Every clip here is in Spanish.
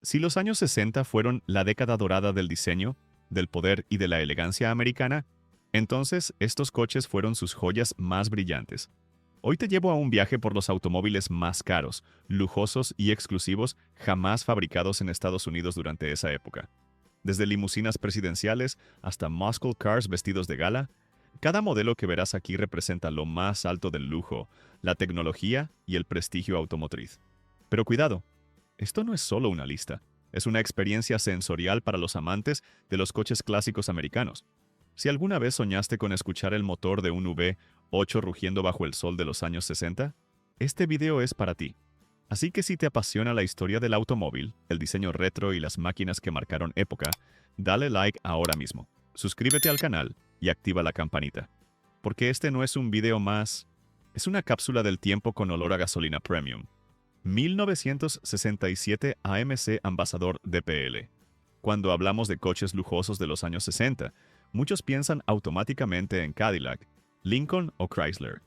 Si los años 60 fueron la década dorada del diseño, del poder y de la elegancia americana, entonces estos coches fueron sus joyas más brillantes. Hoy te llevo a un viaje por los automóviles más caros, lujosos y exclusivos jamás fabricados en Estados Unidos durante esa época. Desde limusinas presidenciales hasta muscle cars vestidos de gala, cada modelo que verás aquí representa lo más alto del lujo, la tecnología y el prestigio automotriz. Pero cuidado, esto no es solo una lista, es una experiencia sensorial para los amantes de los coches clásicos americanos. Si alguna vez soñaste con escuchar el motor de un V8 rugiendo bajo el sol de los años 60, este video es para ti. Así que si te apasiona la historia del automóvil, el diseño retro y las máquinas que marcaron época, dale like ahora mismo, suscríbete al canal y activa la campanita. Porque este no es un video más, es una cápsula del tiempo con olor a gasolina premium. 1967 AMC Ambassador DPL. Cuando hablamos de coches lujosos de los años 60, muchos piensan automáticamente en Cadillac, Lincoln o Chrysler.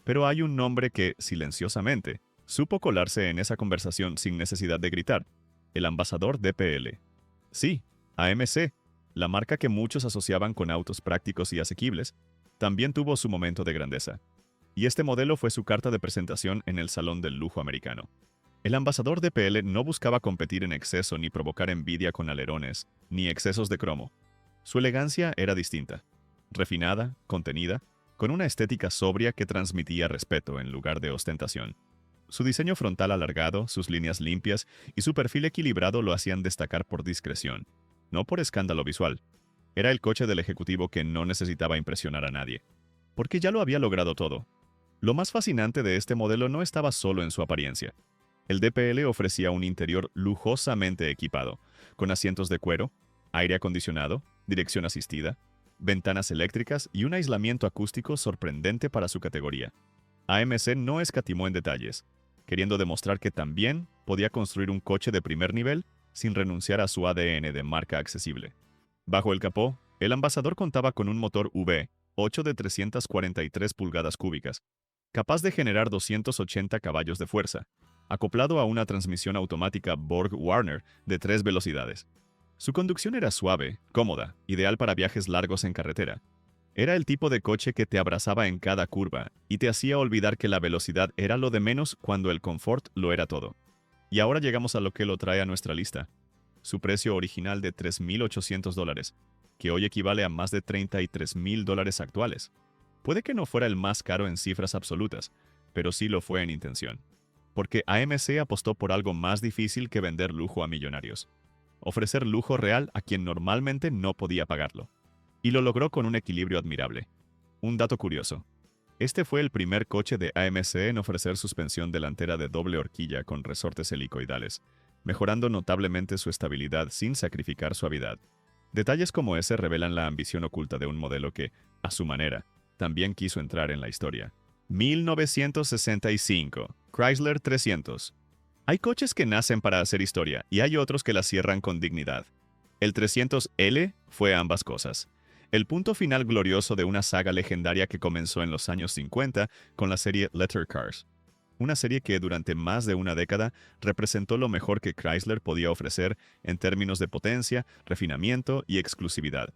Pero hay un nombre que, silenciosamente, supo colarse en esa conversación sin necesidad de gritar: el Ambassador DPL. Sí, AMC, la marca que muchos asociaban con autos prácticos y asequibles, también tuvo su momento de grandeza. Y este modelo fue su carta de presentación en el Salón del Lujo americano. El Ambassador DPL no buscaba competir en exceso ni provocar envidia con alerones, ni excesos de cromo. Su elegancia era distinta, refinada, contenida, con una estética sobria que transmitía respeto en lugar de ostentación. Su diseño frontal alargado, sus líneas limpias y su perfil equilibrado lo hacían destacar por discreción, no por escándalo visual. Era el coche del ejecutivo que no necesitaba impresionar a nadie, porque ya lo había logrado todo. Lo más fascinante de este modelo no estaba solo en su apariencia. El DPL ofrecía un interior lujosamente equipado, con asientos de cuero, aire acondicionado, dirección asistida, ventanas eléctricas y un aislamiento acústico sorprendente para su categoría. AMC no escatimó en detalles, queriendo demostrar que también podía construir un coche de primer nivel sin renunciar a su ADN de marca accesible. Bajo el capó, el Ambassador contaba con un motor V8 de 343 pulgadas cúbicas, capaz de generar 280 caballos de fuerza, acoplado a una transmisión automática Borg-Warner de 3 velocidades. Su conducción era suave, cómoda, ideal para viajes largos en carretera. Era el tipo de coche que te abrazaba en cada curva y te hacía olvidar que la velocidad era lo de menos cuando el confort lo era todo. Y ahora llegamos a lo que lo trae a nuestra lista. Su precio original de $3,800, que hoy equivale a más de $33,000 actuales. Puede que no fuera el más caro en cifras absolutas, pero sí lo fue en intención. Porque AMC apostó por algo más difícil que vender lujo a millonarios: ofrecer lujo real a quien normalmente no podía pagarlo. Y lo logró con un equilibrio admirable. Un dato curioso: este fue el primer coche de AMC en ofrecer suspensión delantera de doble horquilla con resortes helicoidales, mejorando notablemente su estabilidad sin sacrificar suavidad. Detalles como ese revelan la ambición oculta de un modelo que, a su manera, también quiso entrar en la historia. 1965, Chrysler 300. Hay coches que nacen para hacer historia y hay otros que la cierran con dignidad. El 300L fue ambas cosas. El punto final glorioso de una saga legendaria que comenzó en los años 50 con la serie Letter Cars. Una serie que durante más de una década representó lo mejor que Chrysler podía ofrecer en términos de potencia, refinamiento y exclusividad.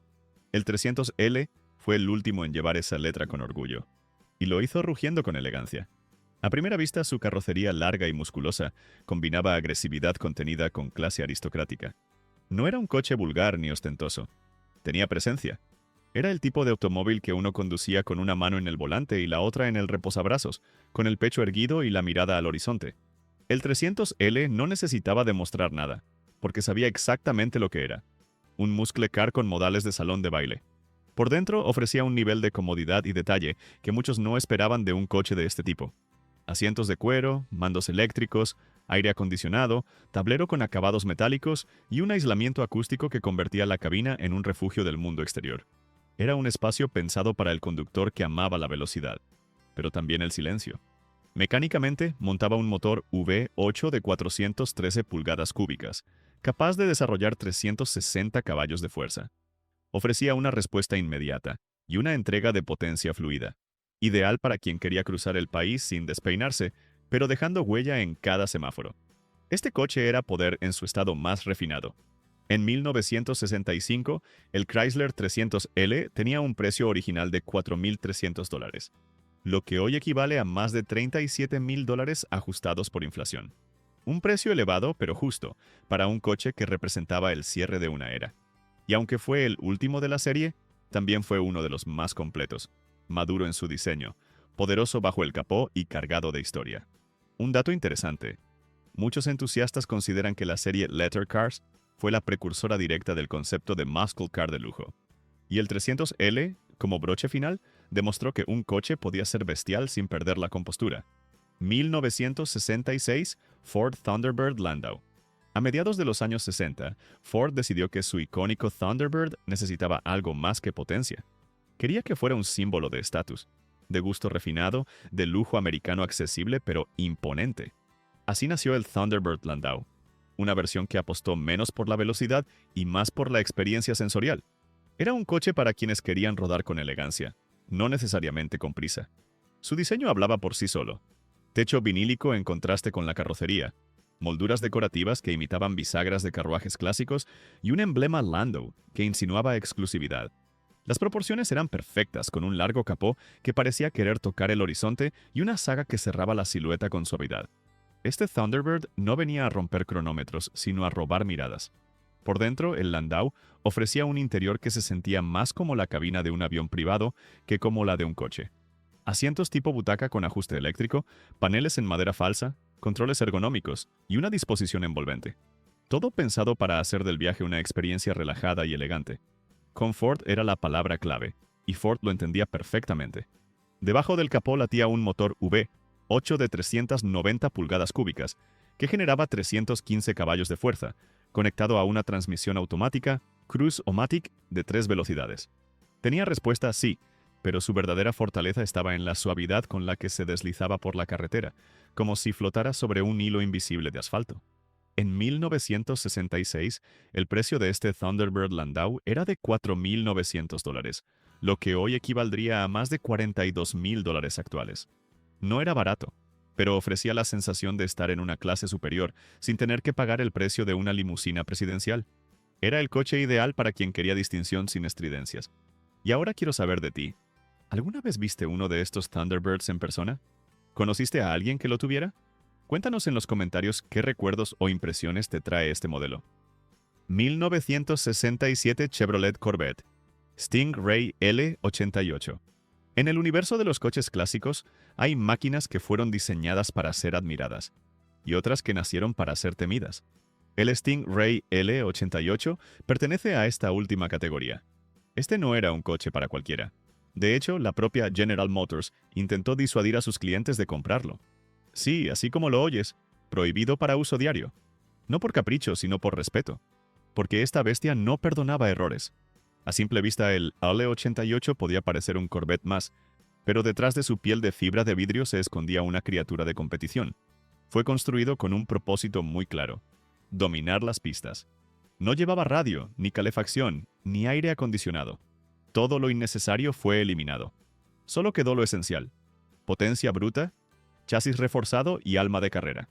El 300L fue el último en llevar esa letra con orgullo. Y lo hizo rugiendo con elegancia. A primera vista, su carrocería larga y musculosa combinaba agresividad contenida con clase aristocrática. No era un coche vulgar ni ostentoso. Tenía presencia. Era el tipo de automóvil que uno conducía con una mano en el volante y la otra en el reposabrazos, con el pecho erguido y la mirada al horizonte. El 300L no necesitaba demostrar nada, porque sabía exactamente lo que era: un muscle car con modales de salón de baile. Por dentro ofrecía un nivel de comodidad y detalle que muchos no esperaban de un coche de este tipo. Asientos de cuero, mandos eléctricos, aire acondicionado, tablero con acabados metálicos y un aislamiento acústico que convertía la cabina en un refugio del mundo exterior. Era un espacio pensado para el conductor que amaba la velocidad, pero también el silencio. Mecánicamente, montaba un motor V8 de 413 pulgadas cúbicas, capaz de desarrollar 360 caballos de fuerza. Ofrecía una respuesta inmediata y una entrega de potencia fluida, ideal para quien quería cruzar el país sin despeinarse, pero dejando huella en cada semáforo. Este coche era poder en su estado más refinado. En 1965, el Chrysler 300L tenía un precio original de $4,300, lo que hoy equivale a más de $37,000 ajustados por inflación. Un precio elevado pero justo para un coche que representaba el cierre de una era. Y aunque fue el último de la serie, también fue uno de los más completos, maduro en su diseño, poderoso bajo el capó y cargado de historia. Un dato interesante. Muchos entusiastas consideran que la serie Letter Cars fue la precursora directa del concepto de muscle car de lujo. Y el 300L, como broche final, demostró que un coche podía ser bestial sin perder la compostura. 1966, Ford Thunderbird Landau. A mediados de los años 60, Ford decidió que su icónico Thunderbird necesitaba algo más que potencia. Quería que fuera un símbolo de estatus, de gusto refinado, de lujo americano accesible pero imponente. Así nació el Thunderbird Landau, una versión que apostó menos por la velocidad y más por la experiencia sensorial. Era un coche para quienes querían rodar con elegancia, no necesariamente con prisa. Su diseño hablaba por sí solo. Techo vinílico en contraste con la carrocería, molduras decorativas que imitaban bisagras de carruajes clásicos y un emblema Landau que insinuaba exclusividad. Las proporciones eran perfectas, con un largo capó que parecía querer tocar el horizonte y una saga que cerraba la silueta con suavidad. Este Thunderbird no venía a romper cronómetros, sino a robar miradas. Por dentro, el Landau ofrecía un interior que se sentía más como la cabina de un avión privado que como la de un coche. Asientos tipo butaca con ajuste eléctrico, paneles en madera falsa, controles ergonómicos y una disposición envolvente. Todo pensado para hacer del viaje una experiencia relajada y elegante. Confort era la palabra clave, y Ford lo entendía perfectamente. Debajo del capó latía un motor V8 de 390 pulgadas cúbicas, que generaba 315 caballos de fuerza, conectado a una transmisión automática Cruise-O-Matic de 3 velocidades. Tenía respuesta sí, pero su verdadera fortaleza estaba en la suavidad con la que se deslizaba por la carretera, como si flotara sobre un hilo invisible de asfalto. En 1966, el precio de este Thunderbird Landau era de $4,900, lo que hoy equivaldría a más de $42,000 actuales. No era barato, pero ofrecía la sensación de estar en una clase superior sin tener que pagar el precio de una limusina presidencial. Era el coche ideal para quien quería distinción sin estridencias. Y ahora quiero saber de ti. ¿Alguna vez viste uno de estos Thunderbirds en persona? ¿Conociste a alguien que lo tuviera? Cuéntanos en los comentarios qué recuerdos o impresiones te trae este modelo. 1967 Chevrolet Corvette Stingray L88. En el universo de los coches clásicos, hay máquinas que fueron diseñadas para ser admiradas y otras que nacieron para ser temidas. El Stingray L88 pertenece a esta última categoría. Este no era un coche para cualquiera. De hecho, la propia General Motors intentó disuadir a sus clientes de comprarlo. Sí, así como lo oyes, prohibido para uso diario. No por capricho, sino por respeto. Porque esta bestia no perdonaba errores. A simple vista el L88 podía parecer un Corvette más, pero detrás de su piel de fibra de vidrio se escondía una criatura de competición. Fue construido con un propósito muy claro: dominar las pistas. No llevaba radio, ni calefacción, ni aire acondicionado. Todo lo innecesario fue eliminado. Solo quedó lo esencial: potencia bruta, chasis reforzado y alma de carrera.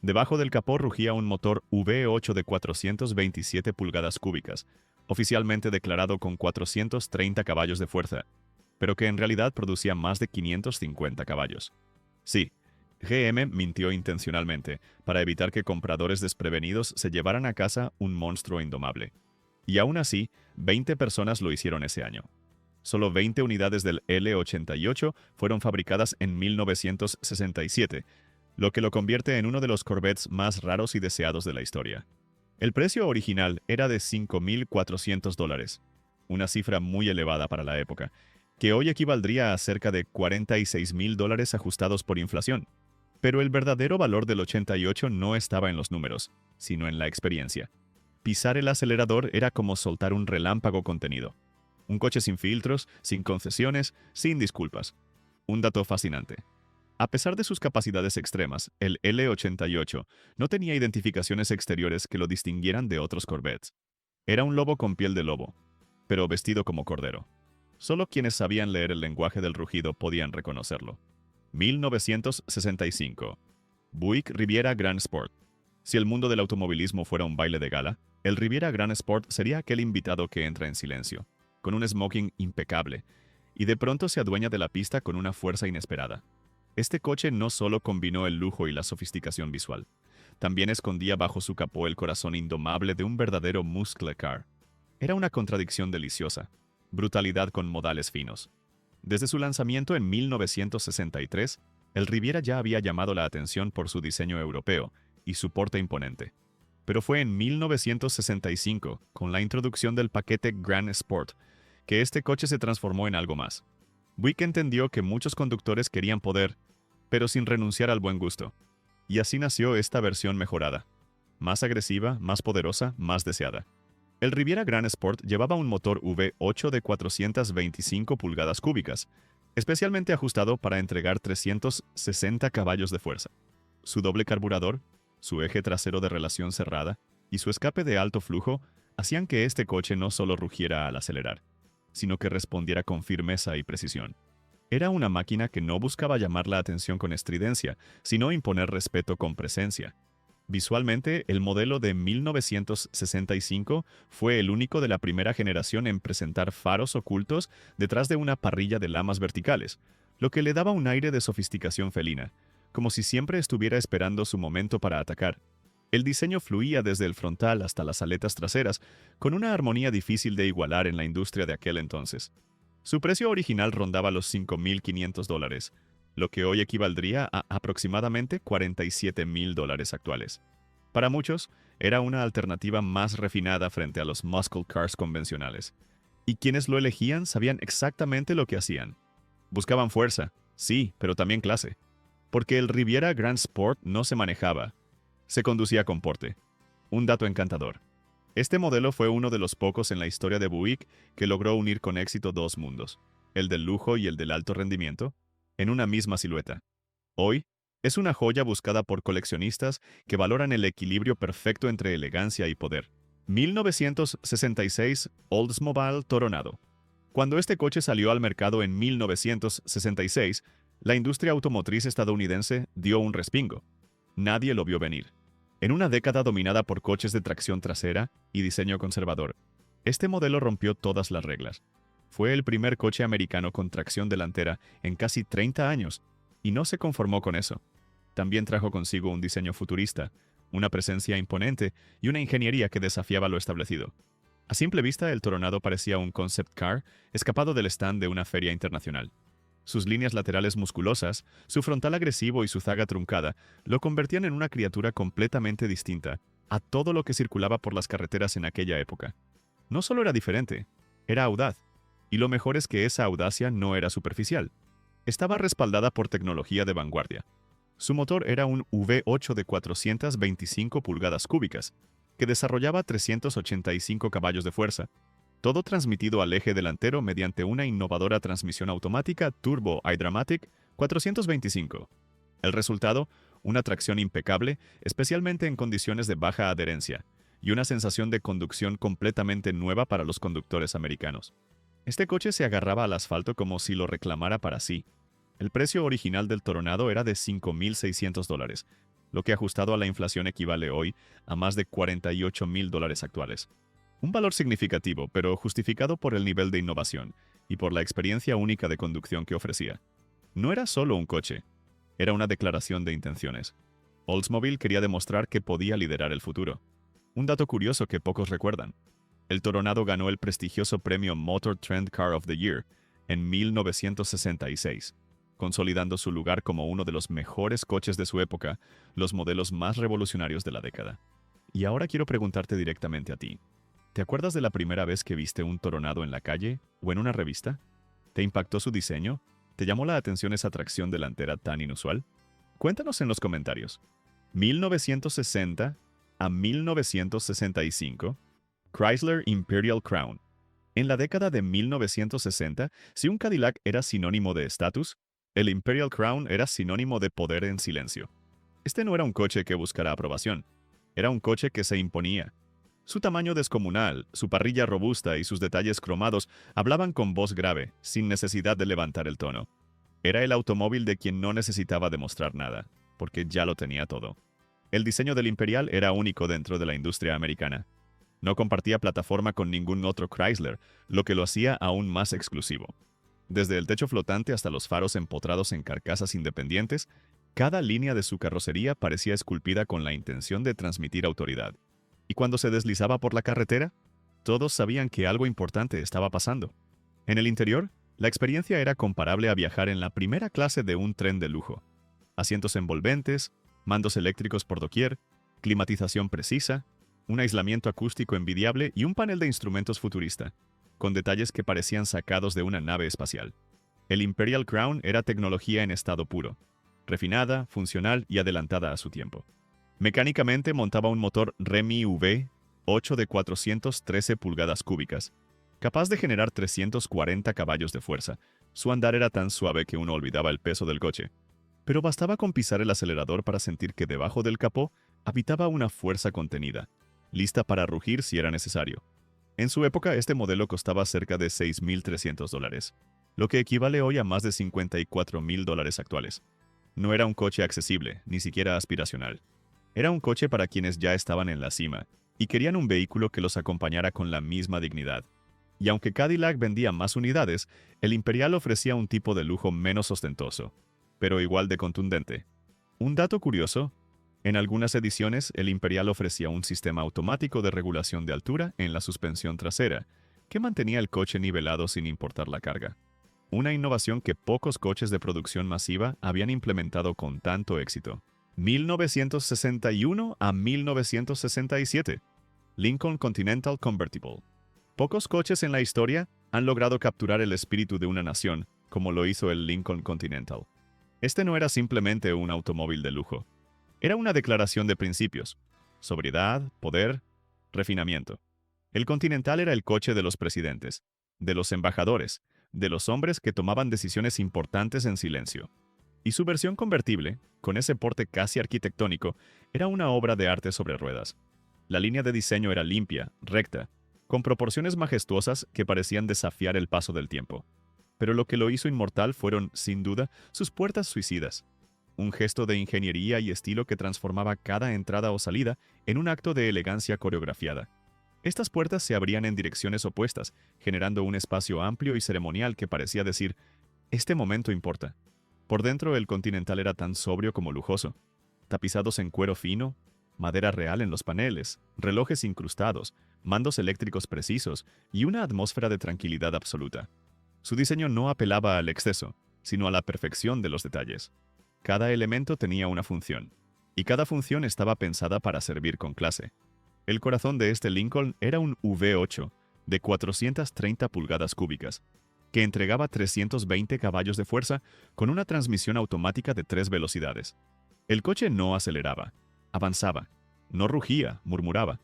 Debajo del capó rugía un motor V8 de 427 pulgadas cúbicas, oficialmente declarado con 430 caballos de fuerza, pero que en realidad producía más de 550 caballos. Sí, GM mintió intencionalmente para evitar que compradores desprevenidos se llevaran a casa un monstruo indomable. Y aún así, 20 personas lo hicieron ese año. Solo 20 unidades del L88 fueron fabricadas en 1967, lo que lo convierte en uno de los Corvettes más raros y deseados de la historia. El precio original era de $5,400, una cifra muy elevada para la época, que hoy equivaldría a cerca de $46,000 ajustados por inflación. Pero el verdadero valor del 88 no estaba en los números, sino en la experiencia. Pisar el acelerador era como soltar un relámpago contenido. Un coche sin filtros, sin concesiones, sin disculpas. Un dato fascinante. A pesar de sus capacidades extremas, el L88 no tenía identificaciones exteriores que lo distinguieran de otros Corvettes. Era un lobo con piel de lobo, pero vestido como cordero. Solo quienes sabían leer el lenguaje del rugido podían reconocerlo. 1965. Buick Riviera Grand Sport. Si el mundo del automovilismo fuera un baile de gala, el Riviera Grand Sport sería aquel invitado que entra en silencio, con un smoking impecable, y de pronto se adueña de la pista con una fuerza inesperada. Este coche no solo combinó el lujo y la sofisticación visual, también escondía bajo su capó el corazón indomable de un verdadero muscle car. Era una contradicción deliciosa, brutalidad con modales finos. Desde su lanzamiento en 1963, el Riviera ya había llamado la atención por su diseño europeo y su porte imponente. Pero fue en 1965, con la introducción del paquete Grand Sport, que este coche se transformó en algo más. Buick entendió que muchos conductores querían poder, pero sin renunciar al buen gusto. Y así nació esta versión mejorada. Más agresiva, más poderosa, más deseada. El Riviera Grand Sport llevaba un motor V8 de 425 pulgadas cúbicas, especialmente ajustado para entregar 360 caballos de fuerza. Su doble carburador, su eje trasero de relación cerrada y su escape de alto flujo hacían que este coche no solo rugiera al acelerar, sino que respondiera con firmeza y precisión. Era una máquina que no buscaba llamar la atención con estridencia, sino imponer respeto con presencia. Visualmente, el modelo de 1965 fue el único de la primera generación en presentar faros ocultos detrás de una parrilla de lamas verticales, lo que le daba un aire de sofisticación felina, como si siempre estuviera esperando su momento para atacar. El diseño fluía desde el frontal hasta las aletas traseras, con una armonía difícil de igualar en la industria de aquel entonces. Su precio original rondaba los $5.500, lo que hoy equivaldría a aproximadamente $47.000 actuales. Para muchos, era una alternativa más refinada frente a los muscle cars convencionales. Y quienes lo elegían sabían exactamente lo que hacían. Buscaban fuerza, sí, pero también clase. Porque el Riviera Grand Sport no se manejaba, se conducía con porte. Un dato encantador. Este modelo fue uno de los pocos en la historia de Buick que logró unir con éxito dos mundos, el del lujo y el del alto rendimiento, en una misma silueta. Hoy, es una joya buscada por coleccionistas que valoran el equilibrio perfecto entre elegancia y poder. 1966 Oldsmobile Toronado. Cuando este coche salió al mercado en 1966, la industria automotriz estadounidense dio un respingo. Nadie lo vio venir. En una década dominada por coches de tracción trasera y diseño conservador, este modelo rompió todas las reglas. Fue el primer coche americano con tracción delantera en casi 30 años, y no se conformó con eso. También trajo consigo un diseño futurista, una presencia imponente y una ingeniería que desafiaba lo establecido. A simple vista, el Toronado parecía un concept car escapado del stand de una feria internacional. Sus líneas laterales musculosas, su frontal agresivo y su zaga truncada lo convertían en una criatura completamente distinta a todo lo que circulaba por las carreteras en aquella época. No solo era diferente, era audaz. Y lo mejor es que esa audacia no era superficial. Estaba respaldada por tecnología de vanguardia. Su motor era un V8 de 425 pulgadas cúbicas, que desarrollaba 385 caballos de fuerza, todo transmitido al eje delantero mediante una innovadora transmisión automática Turbo iDramatic 425. El resultado, una tracción impecable, especialmente en condiciones de baja adherencia, y una sensación de conducción completamente nueva para los conductores americanos. Este coche se agarraba al asfalto como si lo reclamara para sí. El precio original del Toronado era de $5.600, lo que ajustado a la inflación equivale hoy a más de $48.000 actuales. Un valor significativo, pero justificado por el nivel de innovación y por la experiencia única de conducción que ofrecía. No era solo un coche, era una declaración de intenciones. Oldsmobile quería demostrar que podía liderar el futuro. Un dato curioso que pocos recuerdan. El Toronado ganó el prestigioso premio Motor Trend Car of the Year en 1966, consolidando su lugar como uno de los mejores coches de su época, los modelos más revolucionarios de la década. Y ahora quiero preguntarte directamente a ti. ¿Te acuerdas de la primera vez que viste un Toronado en la calle o en una revista? ¿Te impactó su diseño? ¿Te llamó la atención esa tracción delantera tan inusual? Cuéntanos en los comentarios. 1960 a 1965, Chrysler Imperial Crown. En la década de 1960, si un Cadillac era sinónimo de estatus, el Imperial Crown era sinónimo de poder en silencio. Este no era un coche que buscara aprobación, era un coche que se imponía. Su tamaño descomunal, su parrilla robusta y sus detalles cromados hablaban con voz grave, sin necesidad de levantar el tono. Era el automóvil de quien no necesitaba demostrar nada, porque ya lo tenía todo. El diseño del Imperial era único dentro de la industria americana. No compartía plataforma con ningún otro Chrysler, lo que lo hacía aún más exclusivo. Desde el techo flotante hasta los faros empotrados en carcasas independientes, cada línea de su carrocería parecía esculpida con la intención de transmitir autoridad. Y cuando se deslizaba por la carretera, todos sabían que algo importante estaba pasando. En el interior, la experiencia era comparable a viajar en la primera clase de un tren de lujo. Asientos envolventes, mandos eléctricos por doquier, climatización precisa, un aislamiento acústico envidiable y un panel de instrumentos futurista, con detalles que parecían sacados de una nave espacial. El Imperial Crown era tecnología en estado puro, refinada, funcional y adelantada a su tiempo. Mecánicamente montaba un motor Remy V8 de 413 pulgadas cúbicas, capaz de generar 340 caballos de fuerza. Su andar era tan suave que uno olvidaba el peso del coche. Pero bastaba con pisar el acelerador para sentir que debajo del capó habitaba una fuerza contenida, lista para rugir si era necesario. En su época, este modelo costaba cerca de $6,300, lo que equivale hoy a más de $54,000 actuales. No era un coche accesible, ni siquiera aspiracional. Era un coche para quienes ya estaban en la cima y querían un vehículo que los acompañara con la misma dignidad. Y aunque Cadillac vendía más unidades, el Imperial ofrecía un tipo de lujo menos ostentoso, pero igual de contundente. Un dato curioso: en algunas ediciones, el Imperial ofrecía un sistema automático de regulación de altura en la suspensión trasera, que mantenía el coche nivelado sin importar la carga. Una innovación que pocos coches de producción masiva habían implementado con tanto éxito. 1961 a 1967. Lincoln Continental Convertible. Pocos coches en la historia han logrado capturar el espíritu de una nación, como lo hizo el Lincoln Continental. Este no era simplemente un automóvil de lujo. Era una declaración de principios: sobriedad, poder, refinamiento. El Continental era el coche de los presidentes, de los embajadores, de los hombres que tomaban decisiones importantes en silencio. Y su versión convertible, con ese porte casi arquitectónico, era una obra de arte sobre ruedas. La línea de diseño era limpia, recta, con proporciones majestuosas que parecían desafiar el paso del tiempo. Pero lo que lo hizo inmortal fueron, sin duda, sus puertas suicidas. Un gesto de ingeniería y estilo que transformaba cada entrada o salida en un acto de elegancia coreografiada. Estas puertas se abrían en direcciones opuestas, generando un espacio amplio y ceremonial que parecía decir: este momento importa. Por dentro, el Continental era tan sobrio como lujoso. Tapizados en cuero fino, madera real en los paneles, relojes incrustados, mandos eléctricos precisos y una atmósfera de tranquilidad absoluta. Su diseño no apelaba al exceso, sino a la perfección de los detalles. Cada elemento tenía una función, y cada función estaba pensada para servir con clase. El corazón de este Lincoln era un V8 de 430 pulgadas cúbicas, que entregaba 320 caballos de fuerza con una transmisión automática de 3 velocidades. El coche no aceleraba, avanzaba, no rugía, murmuraba.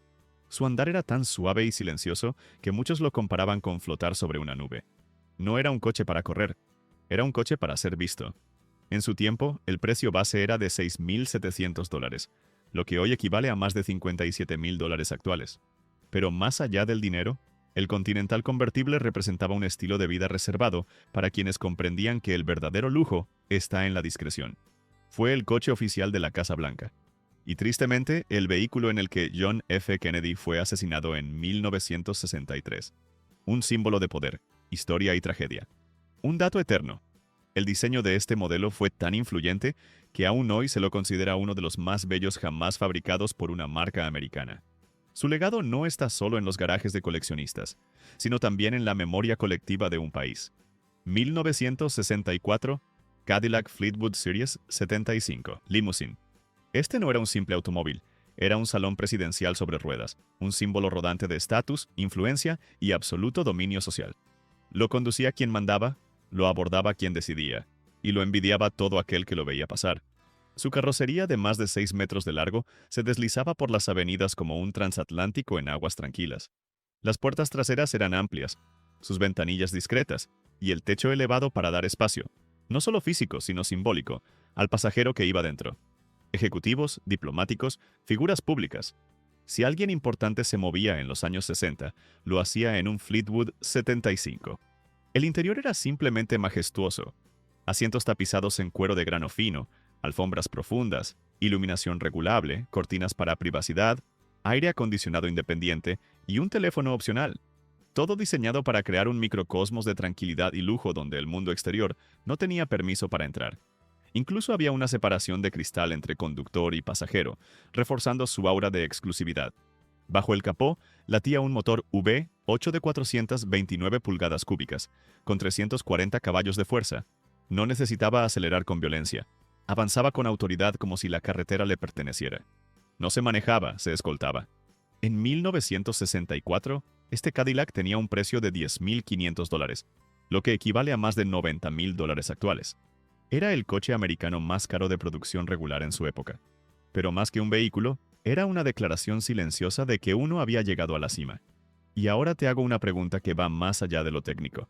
Su andar era tan suave y silencioso que muchos lo comparaban con flotar sobre una nube. No era un coche para correr, era un coche para ser visto. En su tiempo, el precio base era de $6,700, lo que hoy equivale a más de $57,000 actuales. Pero más allá del dinero, el Continental convertible representaba un estilo de vida reservado para quienes comprendían que el verdadero lujo está en la discreción. Fue el coche oficial de la Casa Blanca. Y tristemente, el vehículo en el que John F. Kennedy fue asesinado en 1963. Un símbolo de poder, historia y tragedia. Un dato eterno: el diseño de este modelo fue tan influyente que aún hoy se lo considera uno de los más bellos jamás fabricados por una marca americana. Su legado no está solo en los garajes de coleccionistas, sino también en la memoria colectiva de un país. 1964, Cadillac Fleetwood Series 75, Limousine. Este no era un simple automóvil, era un salón presidencial sobre ruedas, un símbolo rodante de estatus, influencia y absoluto dominio social. Lo conducía quien mandaba, lo abordaba quien decidía, y lo envidiaba todo aquel que lo veía pasar. Su carrocería de más de 6 metros de largo se deslizaba por las avenidas como un transatlántico en aguas tranquilas. Las puertas traseras eran amplias, sus ventanillas discretas, y el techo elevado para dar espacio, no solo físico sino simbólico, al pasajero que iba dentro. Ejecutivos, diplomáticos, figuras públicas. Si alguien importante se movía en los años 60, lo hacía en un Fleetwood 75. El interior era simplemente majestuoso. Asientos tapizados en cuero de grano fino, alfombras profundas, iluminación regulable, cortinas para privacidad, aire acondicionado independiente y un teléfono opcional. Todo diseñado para crear un microcosmos de tranquilidad y lujo donde el mundo exterior no tenía permiso para entrar. Incluso había una separación de cristal entre conductor y pasajero, reforzando su aura de exclusividad. Bajo el capó latía un motor V8 de 429 pulgadas cúbicas, con 340 caballos de fuerza. No necesitaba acelerar con violencia. Avanzaba con autoridad como si la carretera le perteneciera. No se manejaba, se escoltaba. En 1964, este Cadillac tenía un precio de $10,500, lo que equivale a más de $90,000 actuales. Era el coche americano más caro de producción regular en su época. Pero más que un vehículo, era una declaración silenciosa de que uno había llegado a la cima. Y ahora te hago una pregunta que va más allá de lo técnico.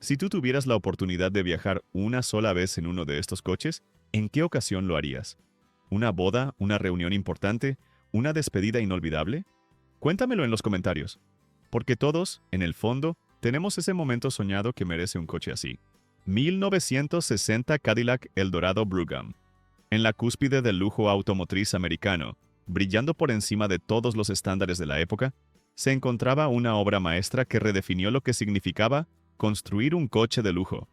Si tú tuvieras la oportunidad de viajar una sola vez en uno de estos coches, ¿en qué ocasión lo harías? ¿Una boda? ¿Una reunión importante? ¿Una despedida inolvidable? Cuéntamelo en los comentarios. Porque todos, en el fondo, tenemos ese momento soñado que merece un coche así. 1960 Cadillac Eldorado Brougham. En la cúspide del lujo automotriz americano, brillando por encima de todos los estándares de la época, se encontraba una obra maestra que redefinió lo que significaba construir un coche de lujo.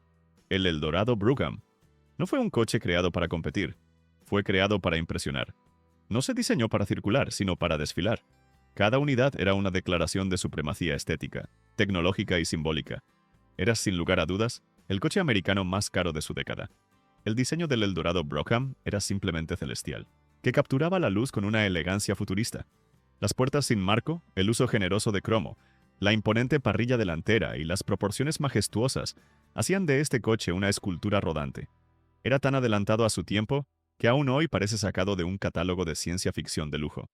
El Eldorado Brougham. No fue un coche creado para competir. Fue creado para impresionar. No se diseñó para circular, sino para desfilar. Cada unidad era una declaración de supremacía estética, tecnológica y simbólica. Era, sin lugar a dudas, el coche americano más caro de su década. El diseño del Eldorado Brougham era simplemente celestial, que capturaba la luz con una elegancia futurista. Las puertas sin marco, el uso generoso de cromo, la imponente parrilla delantera y las proporciones majestuosas hacían de este coche una escultura rodante. Era tan adelantado a su tiempo que aún hoy parece sacado de un catálogo de ciencia ficción de lujo.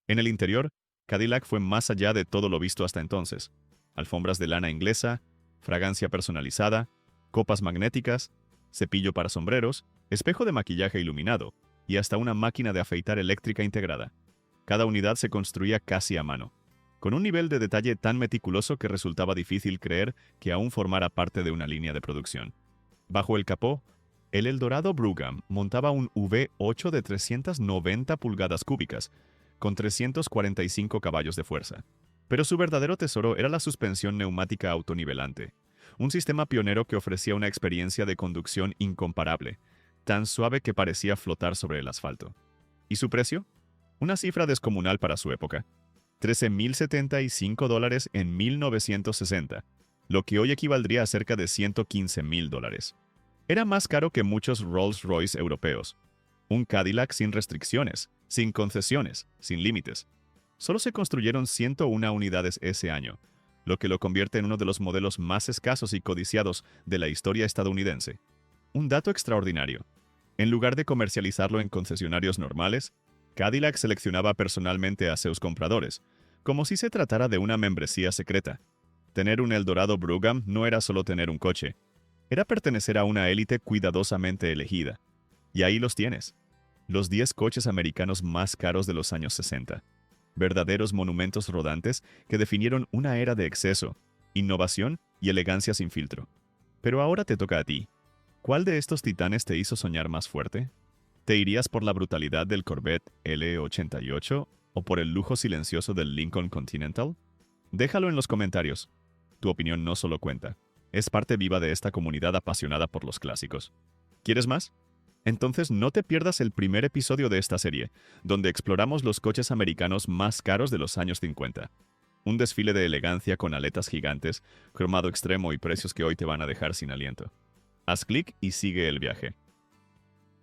En el interior, Cadillac fue más allá de todo lo visto hasta entonces. Alfombras de lana inglesa, fragancia personalizada, copas magnéticas, cepillo para sombreros, espejo de maquillaje iluminado y hasta una máquina de afeitar eléctrica integrada. Cada unidad se construía casi a mano, con un nivel de detalle tan meticuloso que resultaba difícil creer que aún formara parte de una línea de producción. Bajo el capó, el Eldorado Brougham montaba un V8 de 390 pulgadas cúbicas, con 345 caballos de fuerza. Pero su verdadero tesoro era la suspensión neumática autonivelante, un sistema pionero que ofrecía una experiencia de conducción incomparable, tan suave que parecía flotar sobre el asfalto. ¿Y su precio? Una cifra descomunal para su época. $13,075 en 1960, lo que hoy equivaldría a cerca de $115,000. Era más caro que muchos Rolls-Royce europeos. Un Cadillac sin restricciones, sin concesiones, sin límites. Solo se construyeron 101 unidades ese año, lo que lo convierte en uno de los modelos más escasos y codiciados de la historia estadounidense. Un dato extraordinario. En lugar de comercializarlo en concesionarios normales, Cadillac seleccionaba personalmente a sus compradores, como si se tratara de una membresía secreta. Tener un Eldorado Brougham no era solo tener un coche, era pertenecer a una élite cuidadosamente elegida. Y ahí los tienes. Los 10 coches americanos más caros de los años 60. Verdaderos monumentos rodantes que definieron una era de exceso, innovación y elegancia sin filtro. Pero ahora te toca a ti. ¿Cuál de estos titanes te hizo soñar más fuerte? ¿Te irías por la brutalidad del Corvette L88 o por el lujo silencioso del Lincoln Continental? Déjalo en los comentarios. Tu opinión no solo cuenta, es parte viva de esta comunidad apasionada por los clásicos. ¿Quieres más? Entonces no te pierdas el primer episodio de esta serie, donde exploramos los coches americanos más caros de los años 50. Un desfile de elegancia con aletas gigantes, cromado extremo y precios que hoy te van a dejar sin aliento. Haz clic y sigue el viaje.